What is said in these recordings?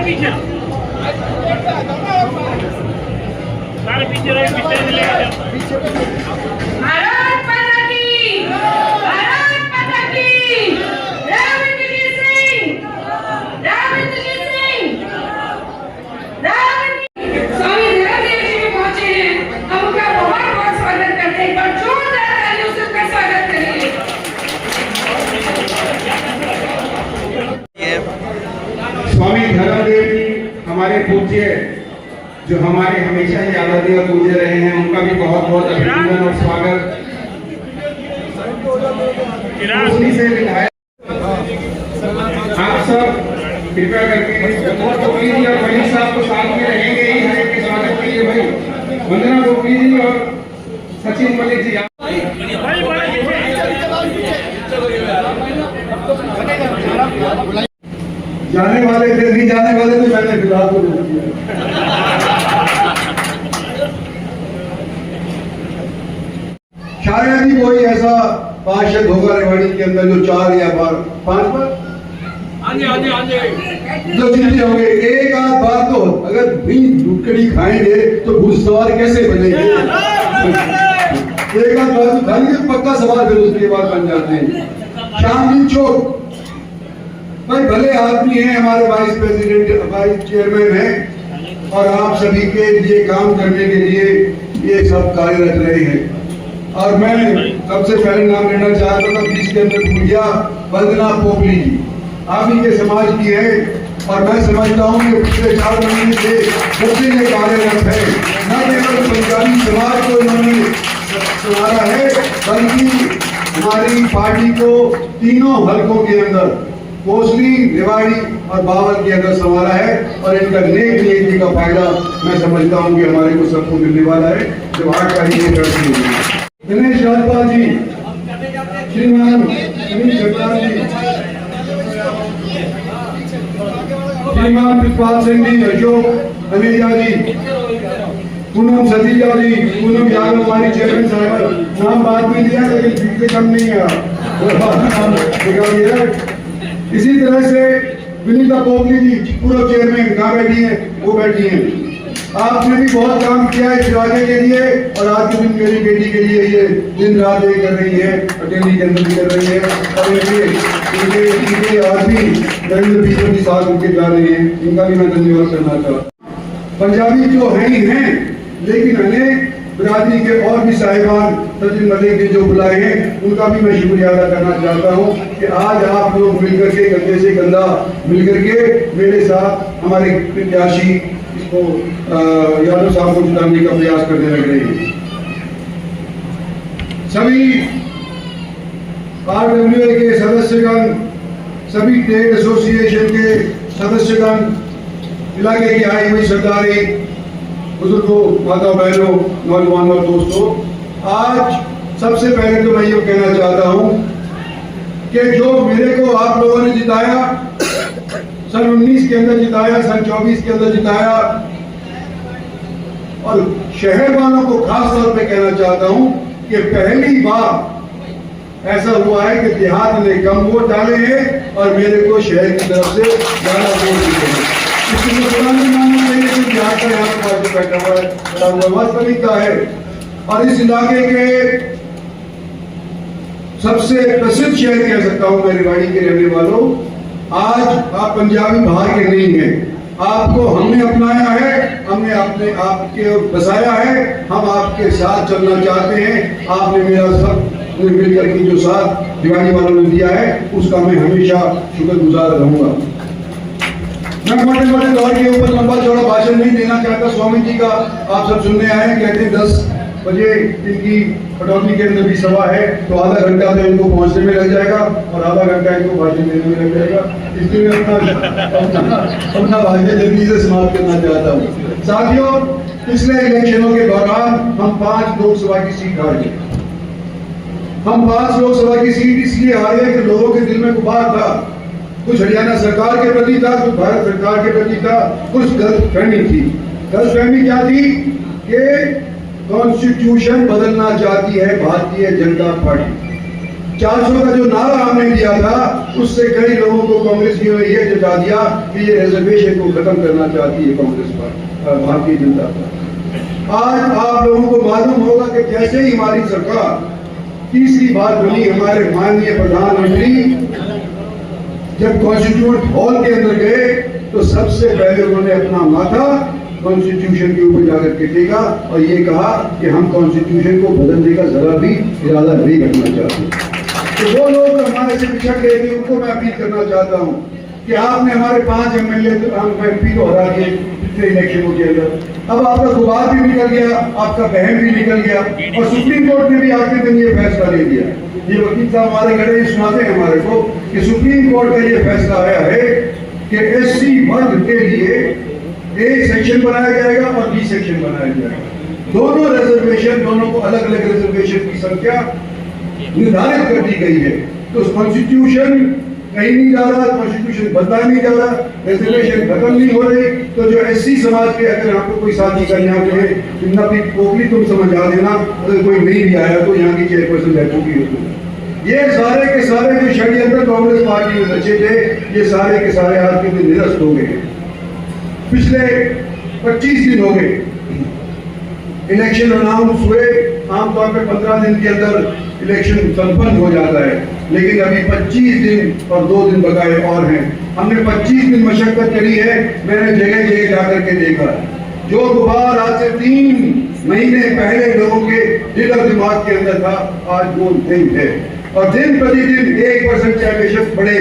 पीछे सारे पीछे रहे भारत माता की रामचंद्र सिंह स्वामी धर्मदेव जी भी पहुंचे हैं। हम उनका बहुत बहुत स्वागत करते हैं। एक बार जोरदार तालियों से उनका स्वागत करेंगे। स्वामी धर्मदेव जी हमारे पूज्य जो हमारे हमेशा ही आराध्य और पूज्य रहे हैं, उनका भी बहुत बहुत अभिनंदन और स्वागत। उसी से विधायक आप सब कृपया करके गोपी जी और मनीष साहब को साथ में रहेंगे ही हर एक के स्वागत के लिए। भाई वंदना गोपी जी और सचिन मलिक जी जाने वाले थे, नहीं जाने वाले थे, मैंने फिलहाल को रोक दिया। शायद ही कोई ऐसा पार्षद होगा रेवाड़ी के अंदर जो 4 या 5 बार जो जीते होंगे। एक आध बार तो अगर भी लुकड़ी खाएंगे तो घुड़सवार कैसे बनेंगे? एक आध बार तो खाएंगे पक्का सवार, फिर उसके बाद बन जाते हैं। शामली चौक भाई भले आदमी हैं, हमारे वाइस प्रेसिडेंट वाइस चेयरमैन हैं और आप सभी के लिए काम करने के लिए ये सब कार्यरत रहे हैं। और मैं सबसे पहले नाम लेना चाहता था जिसके अंदर भूलिया वंदना पोपली जी आप ही के समाज की है और मैं समझता हूँ कि पिछले 4 महीने से सबसे ये कार्यरत है। न केवल पंजाबी समाज को इन्होंने संवारा है बल्कि हमारी पार्टी को तीनों हलकों के अंदर कोसली, रेवाड़ी और बावल के अंदर संवारा है और इनका नेक नीति का फायदा मैं समझता हूँ कि हमारे को सबको मिलने वाला है जब आज का ये करती है। दिनेश राजपाल जी, श्रीमान अनिल सरकार जी, श्रीमान कृपाल सिंह जी, अशोक अनेजा जी, पूनम सतीजा जी, पूनम यादव हमारी चेयरमैन साहब, नाम बाद में लिया लेकिन पीछे कम नहीं है। इसी तरह से विनीता पोपली जी पूर्व चेयरमैन कहाँ बैठी हैं? वो बैठी हैं। आपने भी बहुत काम किया है इस राज्य के लिए और आज के दिन मेरी बेटी के लिए ये दिन रात ये कर रही है, अटेली के अंदर भी कर रही है और इनके आज भी नरेंद्र पीछे के साथ उनके जा रहे हैं। इनका भी मैं धन्यवाद करना चाहता हूँ। पंजाबी जो है ही हैं, लेकिन अनेक बिरादरी के और भी साहिबान सचिन मलिक जी जो बुलाए हैं उनका भी मैं शुक्रिया अदा करना चाहता हूं कि आज आप लोग मिलकर के कंधे से कंधा मिलकर के मेरे साथ हमारे प्रत्याशी इसको यादव साहब को जिताने का प्रयास करने लग रहे हैं। सभी RWA के सदस्यगण, सभी ट्रेड एसोसिएशन के सदस्यगण, इलाके की आई हुई सरदारी, बुजुर्गों, माता बहनों, नौजवानों और दोस्तों, आज सबसे पहले तो मैं ये कहना चाहता हूं कि जो मेरे को आप लोगों ने जिताया, सन 19 के अंदर जिताया, सन 24 के अंदर जिताया और शहर वालों को खास तौर पे कहना चाहता हूं कि पहली बार ऐसा हुआ है कि देहात ने कम वोट डाले हैं और मेरे को शहर की तरफ से ज्यादा वोट दिए हैं। इसलिए वास्तविकता है और इस इलाके के सबसे प्रसिद्ध शहर कह सकता हूं मैं रेवाड़ी के रहने वालों। आज आप पंजाबी बाहर के नहीं हैं, आपको हमने अपनाया है, हमने अपने आपके बसाया है, हम आपके साथ चलना चाहते हैं। आपने मेरा सब मिलकर के जो साथ रेवाड़ी वालों ने दिया है उसका मैं हमेशा शुक्रगुजार रहूंगा। मैं मोटे दौर के ऊपर लंबा चौड़ा भाषण नहीं देना चाहता। स्वामी जी का आप सब सुनने आए हैं, कहते हैं 10 बजे इनकी पटौदी के अंदर भी सभा है तो आधा घंटा तो इनको पहुंचने में लग जाएगा और आधा घंटा इनको भाषण देने में लग जाएगा। इसलिए मैं अपना भाषण जल्दी से समाप्त करना चाहता हूँ। साथियों, पिछले इलेक्शनों के दौरान हम 5 लोकसभा की सीट हारे। हम 5 लोकसभा की सीट इसलिए हारे कि लोगों के दिल में गुबार था, कुछ हरियाणा सरकार के प्रति था, कुछ भारत सरकार के प्रति था, कुछ गलतफहमी थी। गलतफहमी क्या थी कि कॉन्स्टिट्यूशन बदलना चाहती है भारतीय जनता पार्टी। 400 का जो नारा हमने दिया था, उससे कई लोगों को कांग्रेस की ये जता दिया कि ये रिजर्वेशन को खत्म करना चाहती है कांग्रेस पर, भारतीय जनता पार्टी। आज आप लोगों को मालूम होगा कि जैसे ही हमारी सरकार तीसरी बार बनी, हमारे माननीय प्रधानमंत्री जब कॉन्स्टिट्यूंट हॉल के अंदर गए तो सबसे पहले उन्होंने अपना माथा कॉन्स्टिट्यूशन के ऊपर जाकर के टेका और ये कहा कि हम कॉन्स्टिट्यूशन को बदलने का जरा भी इरादा नहीं रखना चाहते। तो वो लोग हमारे से पिछड़ गए थे, उनको मैं अपील करना चाहता हूँ कि आपने हमारे 5 एमएलए MP को हरा दिए पिछले इलेक्शनों के अंदर। अब आपका गुबार भी निकल गया, आपका बहन भी निकल गया और सुप्रीम कोर्ट ने भी आखिरी दिन ये फैसला ले दिया। ये वकील साहब हमारे खड़े सुनाते हैं हमारे को कि सुप्रीम कोर्ट का ये फैसला आया है कि SC वर्ग के लिए A सेक्शन बनाया जाएगा और B सेक्शन बनाया जाएगा। दोनों रिजर्वेशन, दोनों को अलग अलग रिजर्वेशन की संख्या निर्धारित कर दी गई है। तो कॉन्स्टिट्यूशन कहीं नहीं जा रहा, कॉन्स्टिट्यूशन बदला नहीं जा रहा, रिजर्वेशन खत्म नहीं हो रही। तो जो SC समाज के अगर आपको कोई साथी करने आते हैं, अपनी पोखली तुम समझा देना, अगर कोई नहीं भी आया तो यहाँ की चेयरपर्सन रह चुकी होती। ये सारे के सारे जो षड्यंत्र कांग्रेस पार्टी में रचे थे, ये सारे के सारे आज के दिन निरस्त हो गए। पिछले 25 दिन हो गए इलेक्शन अनाउंस हुए, आमतौर पर 15 दिन के अंदर इलेक्शन संपन्न हो जाता है, लेकिन अभी 25 दिन और 2 दिन बकाए और हैं। हमने 25 दिन मशक्कत करी है, मैंने जगह जगह जाकर के देखा। जो गुबार आज से 3 महीने पहले लोगों के दिल और दिमाग के अंदर था, आज वो नहीं है। और दिन प्रतिदिन 1% चाहे बेशक बढ़े,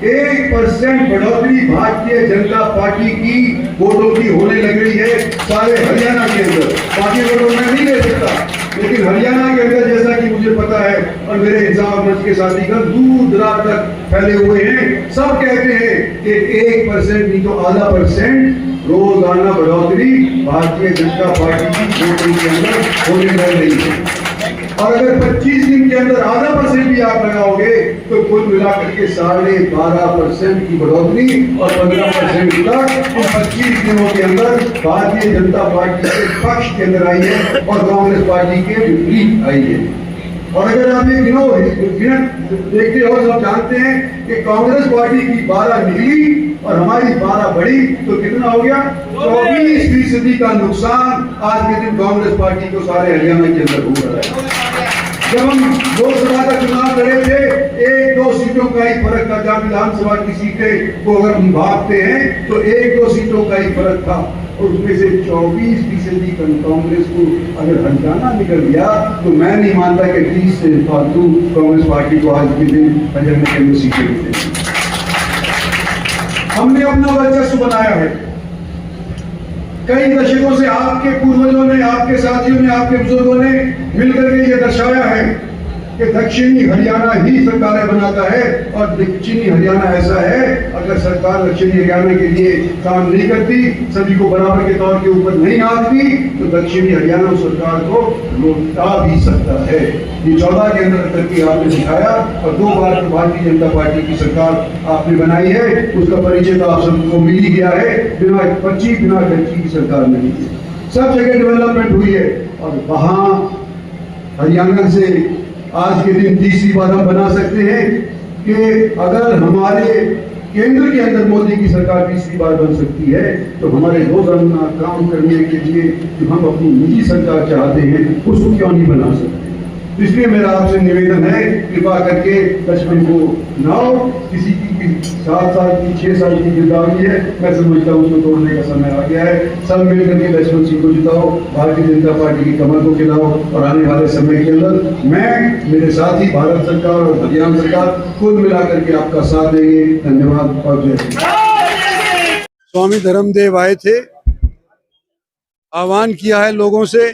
1% बढ़ोतरी भारतीय जनता पार्टी की वोटों की होने लग रही है सारे हरियाणा के अंदर। बाकी वोटों में नहीं ले सकता, लेकिन हरियाणा के अंदर जैसा कि मुझे पता है और मेरे इंसाफ मंच के साथीगण दूर दराज तक फैले हुए हैं, सब कहते हैं कि 1% नहीं तो आधा % रोजाना बढ़ोतरी भारतीय जनता पार्टी की वोटों के अंदर होने लग रही है। और अगर 25 दिन के अंदर आधा % भी आप लगाओगे तो कुल मिलाकर के 12.5% की बढ़ोतरी और 15% तक 25 दिनों के अंदर भारतीय जनता पार्टी के पक्ष के अंदर आई है और कांग्रेस पार्टी के विपरीत आई है। और अगर आप ये देखते हो, सब जानते हैं कि कांग्रेस पार्टी की 12 निकली और हमारी 12 बढ़ी, तो कितना हो गया? 24% का नुकसान आज के दिन कांग्रेस पार्टी को सारे हरियाणा के अंदर हो रहा है। जब हम लोकसभा का चुनाव लड़े थे, 1-2 सीटों का ही फर्क था। जहाँ विधानसभा की सीटें को अगर हम भागते हैं तो 1-2 सीटों का ही फर्क था और उसमें से 24% कांग्रेस को अगर हरियाणा निकल गया तो मैं नहीं मानता कि 30 से फालतू कांग्रेस पार्टी को आज के दिन हरियाणा के अंदर सीटें मिलेंगी। हमने अपना वर्चस्व बनाया है। कई दशकों से आपके पूर्वजों ने, आपके साथियों ने, आपके बुजुर्गों ने मिलकर के ये दर्शाया है कि दक्षिणी हरियाणा ही सरकारें बनाता है और दक्षिणी हरियाणा ऐसा है, अगर सरकार दक्षिणी हरियाणा के लिए काम नहीं करती, सभी को बराबर के तौर के ऊपर नहीं आती, तो दक्षिणी हरियाणा सरकार को लौटा भी सकता है। ये 14 के अंदर करके आपने दिखाया और 2 बार भारतीय जनता पार्टी की सरकार आपने बनाई है, उसका परिचय तो आप सबको मिल ही गया है। बिना पर्ची, बिना खर्ची की सरकार नहीं है, सब जगह डेवलपमेंट हुई है। और वहां हरियाणा से आज के दिन तीसरी बार हम बना सकते हैं कि अगर हमारे केंद्र के अंदर मोदी की सरकार तीसरी बार बन सकती है, तो हमारे रोजाना काम करने के लिए जो हम अपनी निजी सरकार चाहते हैं उसको क्यों नहीं बना सकते। तो इसलिए मेरा आपसे निवेदन है, कृपा करके लक्ष्मण को नाओ, किसी की 7 साल की 6 साल की गिरदावरी है, मैं समझता हूँ उसको तोड़ने का समय आ गया है। सब मिलकर के लक्ष्मण सिंह को जिताओ, भारतीय जनता पार्टी की कमर को खिलाओ और आने वाले समय के अंदर मैं, मेरे साथी, भारत सरकार और हरियाणा सरकार कुल मिलाकर के आपका साथ देंगे। धन्यवाद और जय हिंद। स्वामी धर्मदेव आए थे, आह्वान किया है लोगों से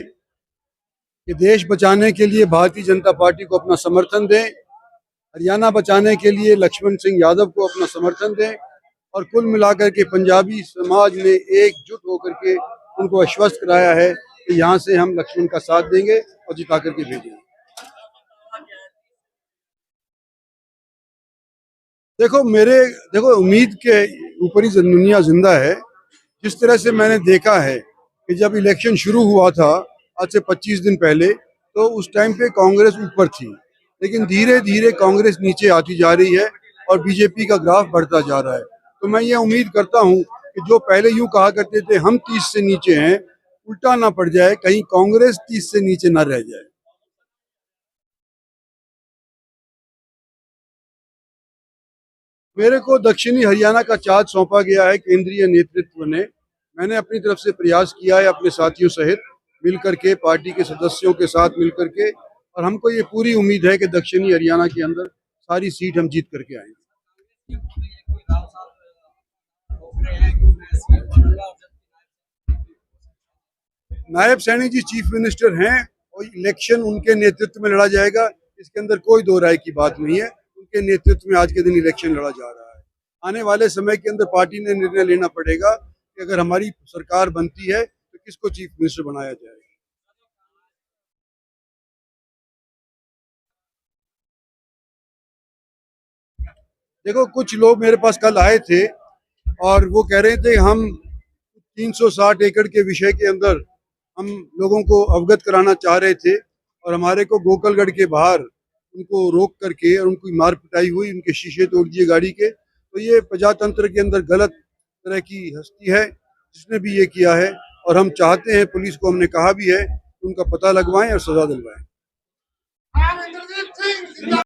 कि देश बचाने के लिए भारतीय जनता पार्टी को अपना समर्थन दें, हरियाणा बचाने के लिए लक्ष्मण सिंह यादव को अपना समर्थन दें और कुल मिलाकर के पंजाबी समाज ने एकजुट होकर के उनको आश्वस्त कराया है कि यहाँ से हम लक्ष्मण का साथ देंगे और जिता करके भेजेंगे। देखो उम्मीद के ऊपर ही दुनिया जिंदा है। जिस तरह से मैंने देखा है कि जब इलेक्शन शुरू हुआ था आज से 25 दिन पहले, तो उस टाइम पे कांग्रेस ऊपर थी लेकिन धीरे धीरे कांग्रेस नीचे आती जा रही है और बीजेपी का ग्राफ बढ़ता जा रहा है। तो मैं ये उम्मीद करता हूं कि जो पहले यूं कहा करते थे हम 30 से नीचे हैं, उल्टा ना पड़ जाए, कहीं कांग्रेस 30 से नीचे ना रह जाए। मेरे को दक्षिणी हरियाणा का चार्ज सौंपा गया है केंद्रीय नेतृत्व ने। मैंने अपनी तरफ से प्रयास किया है अपने साथियों सहित मिलकर के, पार्टी के सदस्यों के साथ मिलकर के, और हमको ये पूरी उम्मीद है कि दक्षिणी हरियाणा के अंदर सारी सीट हम जीत करके आएंगे। नायब सैनी जी चीफ मिनिस्टर हैं और इलेक्शन उनके नेतृत्व में लड़ा जाएगा, इसके अंदर कोई दो राय की बात नहीं है। उनके नेतृत्व में आज के दिन इलेक्शन लड़ा जा रहा है। आने वाले समय के अंदर पार्टी ने निर्णय लेना पड़ेगा कि अगर हमारी सरकार बनती है तो किसको चीफ मिनिस्टर बनाया जाए। देखो, कुछ लोग मेरे पास कल आए थे और वो कह रहे थे हम 360 एकड़ के विषय के अंदर हम लोगों को अवगत कराना चाह रहे थे और हमारे को गोकलगढ़ के बाहर उनको रोक करके और उनकी मार पिटाई हुई, उनके शीशे तोड़ दिए गाड़ी के। तो ये प्रजातंत्र के अंदर गलत तरह की हस्ती है जिसने भी ये किया है, और हम चाहते हैं, पुलिस को हमने कहा भी है, उनका पता लगवाएं और सजा दिलवाएं।